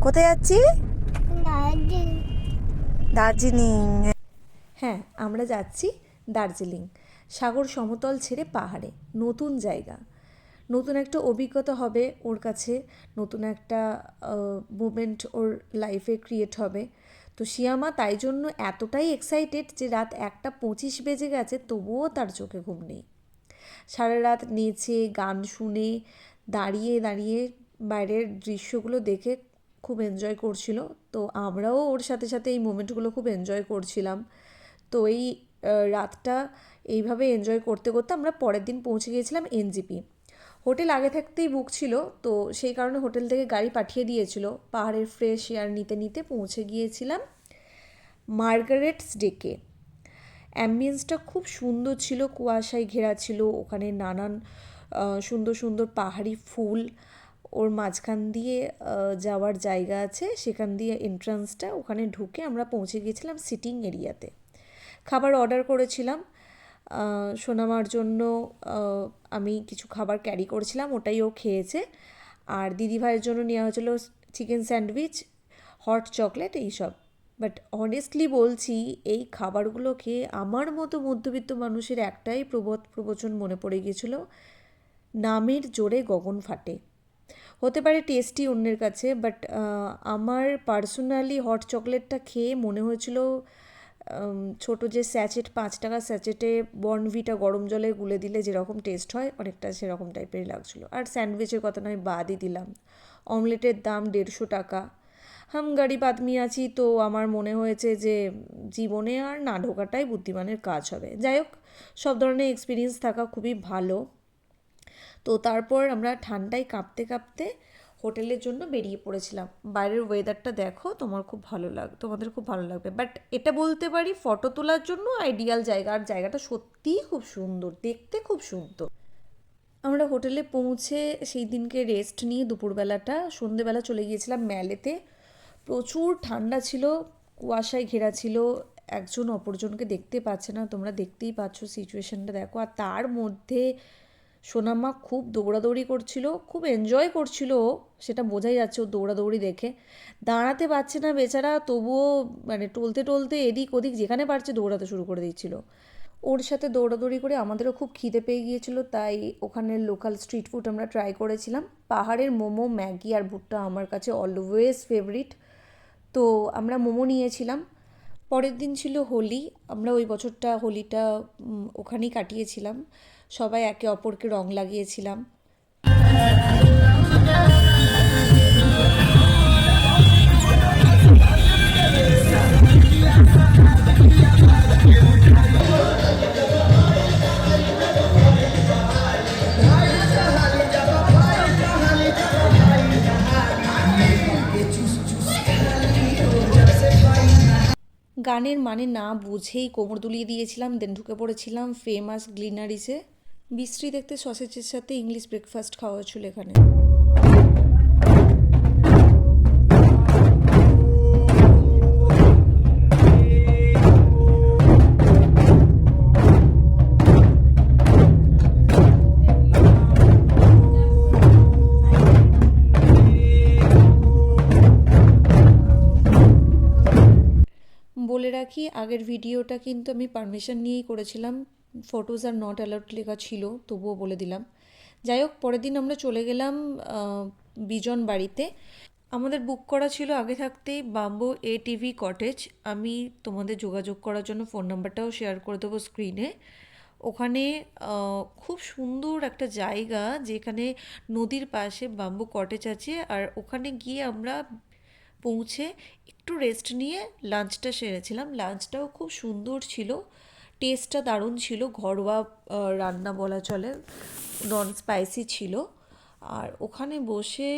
কোথায় যাচ্ছি? দার্জিলিং। হ্যাঁ, আমরা যাচ্ছি দার্জিলিং। সাগর সমতল ছেড়ে পাহাড়ে, নতুন জায়গা, নতুন একটা অভিজ্ঞতা হবে ওর কাছে, নতুন একটা মোমেন্ট ওর লাইফে ক্রিয়েট হবে। তো শিয়ামা তাই জন্য এতটাই এক্সাইটেড যে রাত 1:25 বেজে গেছে, তবুও তার চোখে ঘুম নেই। সারা রাত নেচে গান শুনে দাঁড়িয়ে দাঁড়িয়ে বাইরের দৃশ্যগুলো দেখে খুব এনজয় করছিল। তো আমরাও ওর সাথে সাথে এই মোমেন্টগুলো খুব এনজয় করছিলাম। তো এই রাতটা এইভাবে এনজয় করতে করতে আমরা পরের দিন পৌঁছে গিয়েছিলাম এনজিপি। হোটেল আগে থাকতেই বুক ছিল, তো সেই কারণে হোটেল থেকে গাড়ি পাঠিয়ে দিয়েছিল। পাহাড়ের ফ্রেশ এয়ার নিতে নিতে পৌঁছে গিয়েছিলাম মার্গারেটস ডেকে। অ্যাম্বিয়েন্সটা খুব সুন্দর ছিল, কুয়াশায় ঘেরা ছিল, ওখানে নানান সুন্দর সুন্দর পাহাড়ি ফুল, ওর মাঝখান দিয়ে যাওয়ার জায়গা আছে, সেখান দিয়ে এন্ট্রান্সটা, ওখানে ঢুকে আমরা পৌঁছে গিয়েছিলাম সিটিং এরিয়াতে। খাবার অর্ডার করেছিলাম সোনামার জন্য। আমি কিছু খাবার ক্যারি করেছিলাম, ওটাই ও খেয়েছে। আর দিদিভাইয়ের জন্য নেওয়া হয়েছিল চিকেন স্যান্ডউইচ, হট চকলেট, এইসব। বাট অনেস্টলি বলছি, এই খাবারগুলো খেয়ে আমার মতো মধ্যবিত্ত মানুষের একটাই প্রবচন মনে পড়ে গিয়েছিল: নামের জোরে গগন ফাটে। হতে পারে টেস্টি অন্যের কাছে, বাট আমার পার্সোনালি হট চকলেটটা খেয়ে মনে হয়েছিল ছোটো যে স্যাচেট, 5 টাকা স্যাচেটে বর্নভিটা গরম জলে গুলে দিলে যেরকম টেস্ট হয়, অনেকটা সেরকম টাইপেরই লাগছিলো। আর স্যান্ডউইচের কথা নয়, বাদই দিলাম। অমলেটের দাম 150 টাকা। হাম গরিব আদমি আছি, তো আমার মনে হয়েছে যে জীবনে আর না ঢোকাটাই বুদ্ধিমানের কাজ হবে। যাই হোক, সব ধরনের এক্সপিরিয়েন্স থাকা খুবই ভালো। তো তারপর আমরা ঠান্ডায় কাঁপতে কাঁপতে হোটেলের জন্য বেরিয়ে পড়েছিলাম। বাইরের ওয়েদারটা দেখো, তোমাদের খুব ভালো লাগবে। বাট এটা বলতে পারি, ফটো তোলার জন্য আইডিয়াল জায়গা। আর জায়গাটা সত্যিই খুব সুন্দর, দেখতে খুব সুন্দর। আমরা হোটেলে পৌঁছে সেই দিনকে রেস্ট নিয়ে দুপুরবেলাটা, সন্ধেবেলা চলে গিয়েছিলাম ম্যালেতে। প্রচুর ঠান্ডা ছিল, কুয়াশায় ঘেরা ছিল, একজন অপরজনকে দেখতে পাচ্ছে না। তোমরা দেখতেই পাচ্ছ, সিচুয়েশানটা দেখো। আর তার মধ্যে সোনামা খুব দৌড়াদৌড়ি করছিল, খুব এনজয় করছিল, সেটা বোঝাই যাচ্ছে ও দৌড়াদৌড়ি দেখে। দাঁড়াতে পারছে না বেচারা, তবুও মানে টলতে টলতে এদিক ওদিক যেখানে পারছে দৌড়াতে শুরু করে দিচ্ছিল। ওর সাথে দৌড়াদৌড়ি করে আমাদেরও খুব খিদে পেয়ে গিয়েছিল, তাই ওখানের লোকাল স্ট্রিট ফুড আমরা ট্রাই করেছিলাম। পাহাড়ের মোমো, ম্যাগি আর ভুট্টা আমার কাছে অলওয়েজ ফেভারিট, তো আমরা মোমো নিয়েছিলাম। পরের দিন ছিল হোলি। আমরা ওই বছরটা হোলিটা ওখানেই কাটিয়েছিলাম। সবাই একে অপরকে রং লাগিয়েছিলাম। গানের মানে না বুঝেই কোমর দুলিয়ে দিয়েছিলাম, দেন ঢুকে পড়েছিলাম ফেমাস গ্লিনারিসে। বিশ্রী দেখতে সসেজের সাথে ইংলিশ ব্রেকফাস্ট খাওয়া হচ্ছিল এখানে। বলে রাখি, আগের ভিডিওটা কিন্তু আমি পারমিশন নিয়েই করেছিলাম, ফটোজ আর নট অ্যালাউড লেখা ছিল, তবুও বলে দিলাম। যাই হোক, পরের দিন আমরা চলে গেলাম বিজন বাড়িতে। আমাদের বুক করা ছিল আগে থাকতেই বাম্বু এটিভি কটেজ। আমি তোমাদের যোগাযোগ করার জন্য ফোন নাম্বারটাও শেয়ার করে দেবো স্ক্রিনে। ওখানে খুব সুন্দর একটা জায়গা, যেখানে নদীর পাশে বাম্বু কটেজ আছে। আর ওখানে গিয়ে আমরা পৌঁছে একটু রেস্ট নিয়ে লাঞ্চটা সেরেছিলাম। লাঞ্চটাও খুব সুন্দর ছিল, টেস্টটা দারুণ ছিল, ঘরোয়া রান্না বলা চলে, নন স্পাইসি ছিল। আর ওখানে বসে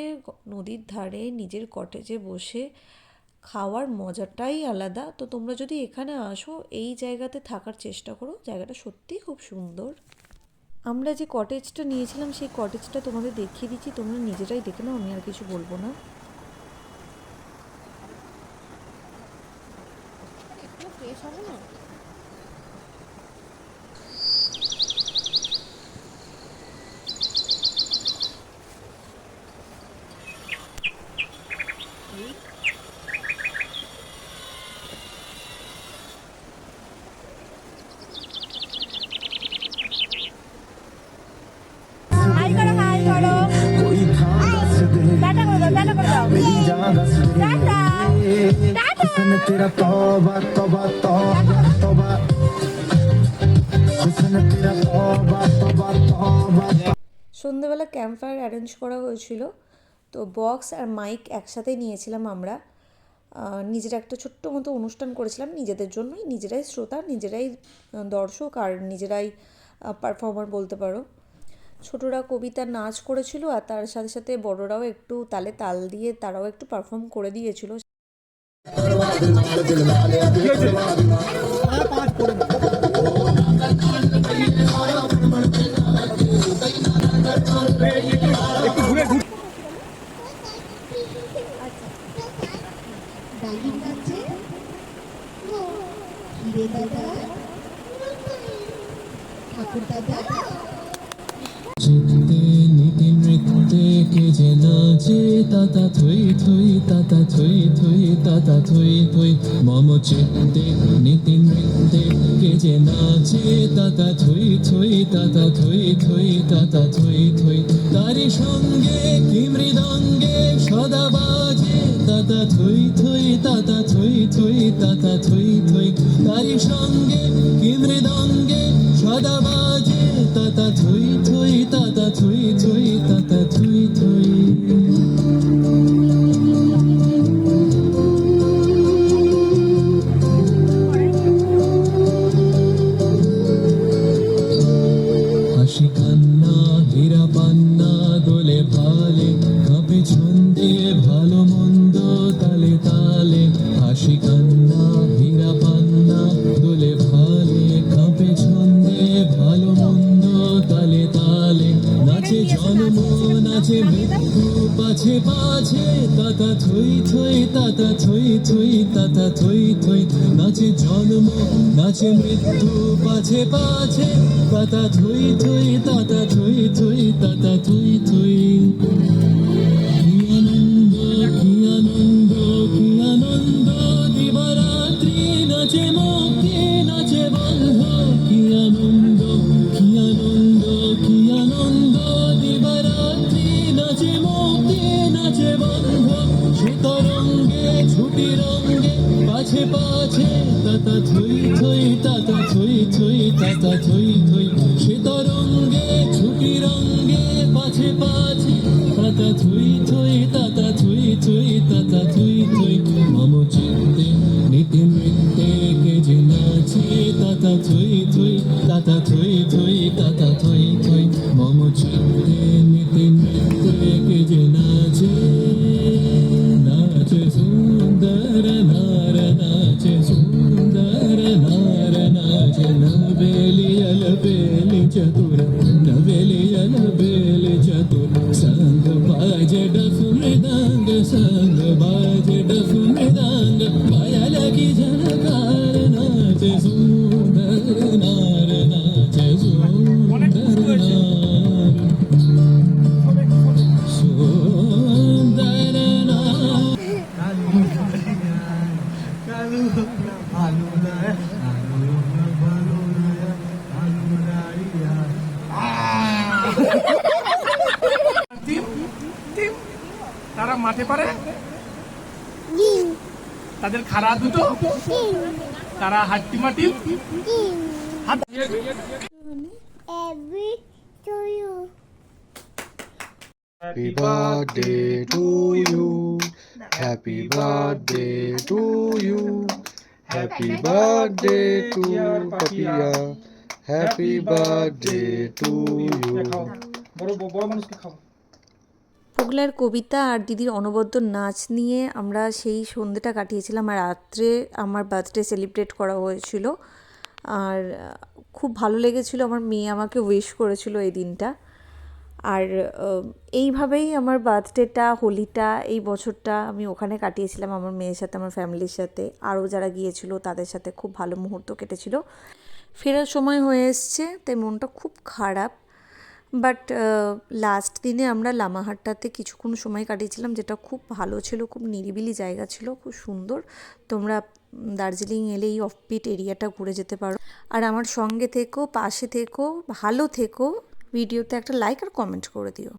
নদীর ধারে নিজের কটেজে বসে খাওয়ার মজাটাই আলাদা। তো তোমরা যদি এখানে আসো, এই জায়গাতে থাকার চেষ্টা করো, জায়গাটা সত্যিই খুব সুন্দর। আমরা যে কটেজটা নিয়েছিলাম, সেই কটেজটা তোমাদের দেখিয়ে দিচ্ছি, তোমরা নিজেরাই দেখে নাও, আমি আর কিছু বলবো না। হাই করো, হাই করো। টাটা করে দাও, টাটা করে দাও। Tata, tata. तेरा तौबा तौबा तौबा तौबा हुस्न तेरा तौबा तौबा तौबा। সন্ধেবেলা ক্যাম্প ফায়ার অ্যারেঞ্জ করা হয়েছিল, তো বক্স আর মাইক একসাথে নিয়েছিলাম আমরা। নিজের একটা ছোট্ট মতো অনুষ্ঠান করেছিলাম নিজেদের জন্যই, নিজেরাই শ্রোতা, নিজেরাই দর্শক আর নিজেরাই পারফর্মার বলতে পারো। ছোটরা কবিতার নাচ করেছিল আর তার সাথে সাথে বড়রাও একটু তালে তাল দিয়ে তারাও একটু পারফর্ম করে দিয়েছিল। ডালিম গাছে হিরে দাদা ঠাকুর দাদা চিত্তে নীতি নৃত্যে কে যে নাচে তাতা থই থই তাতা থই থই তাতা থই থই মম চিত্তে নীতি নৃত্যে কে যে নাচে তাতা থই থই তাতা থই থই তাতা থই থই তারি সঙ্গে কি মৃদঙ্গে সদা বাজে তাতা থই থই তাতা থই থই তাতা থই থই তারি সঙ্গে কি মৃদঙ্গে সদা বাজে তাতা থই থই তাতা থই থই তাতা থই থই হাসি কান্না হীরা পান্না দোলে ভালে কাঁপে ছন্দে ভালো মন্দ তালে তালে হাসি কান্না হীরা পান্না দোলে ভালে কাঁপে ছন্দে ভালো মন্দ তালে তালে নাচে জন্ম নাচে মৃত্যু পাছে পাছে তাতা থই থই তাতা থই থই তাতা থই থই নাচে জন্ম নাচে মৃত্যু পাছে পাছে তাতা থই থই তাতা থই থই তাতা থই থই কি আনন্দ কি আনন্দ কি আনন্দ দিবারাত্রি নাচে মুক্তি নাচে বন্ধ কি আনন্দ কি আনন্দ কি আনন্দ দিবারাত্রি নাচে মুক্তি নাচে বন্ধ শীতরঙ্গে ছুটি রঙ্গে পাছে পাছে তাতা থই থই তাতা থই থই তাতা থই থই শীতরঙ্গে ছুটি রঙ্গে পাছে পাছে তাতা থই থই তাতা থই থই তাতা থই থই মম চিত্তে নীতি নৃত্যে কে যে নাচে তাতা থই থই তাতা থই থই তাতা থই থই মম চিত্তে নীতি নৃত্যে কে যে নাচে নাচে সুন্দর নার নাচে সুন্দর নার নাচে নবেলি अलबेली चतुर नवेली अलबेली चतुर संग बाजे डफ मृदंग संग बाजे डफ मृदंग पायल की झनकार नाचे सुंदर नार नाचे सुंदर नार सुंदर नार তারা মাঠে পারে তাদের খাড়া দুটো তারা হাট্টি মাটি Happy birthday to you. Happy birthday to you. Happy birthday to Papiya. Happy birthday to you. বড় মানুষকে খাও পুগলার কবিতা আর দিদির অনবদ্য নাচ নিয়ে আমরা সেই সন্ধ্যেটা কাটিয়েছিলাম, আর রাত্রে আমার বার্থডে সেলিব্রেট করা হয়েছিল। আর খুব ভালো লেগেছিল, আমার মেয়ে আমাকে উইশ করেছিল এই দিনটা। আর এইভাবেই আমার বার্থডেটা, হোলিটা, এই বছরটা আমি ওখানে কাটিয়েছিলাম আমার মেয়ের সাথে, আমার ফ্যামিলির সাথে। আরও যারা গিয়েছিল তাদের সাথে খুব ভালো মুহূর্ত কেটেছিল। ফেরার সময় হয়ে এসছে, তাই মনটা খুব খারাপ। বাট লাস্ট দিনে আমরা লামাহাট্টাতে কিছুক্ষণ সময় কাটিয়েছিলাম, যেটা খুব ভালো ছিল, খুব নিরিবিলি জায়গা ছিল, খুব সুন্দর। তোমরা দার্জিলিং এলে এই অফবিট এরিয়াটা ঘুরে যেতে পারো। আর আমার সঙ্গে থেকো, পাশে থেকো, ভালো থেকো। ভিডিওতে একটা লাইক আর কমেন্ট করে দিও।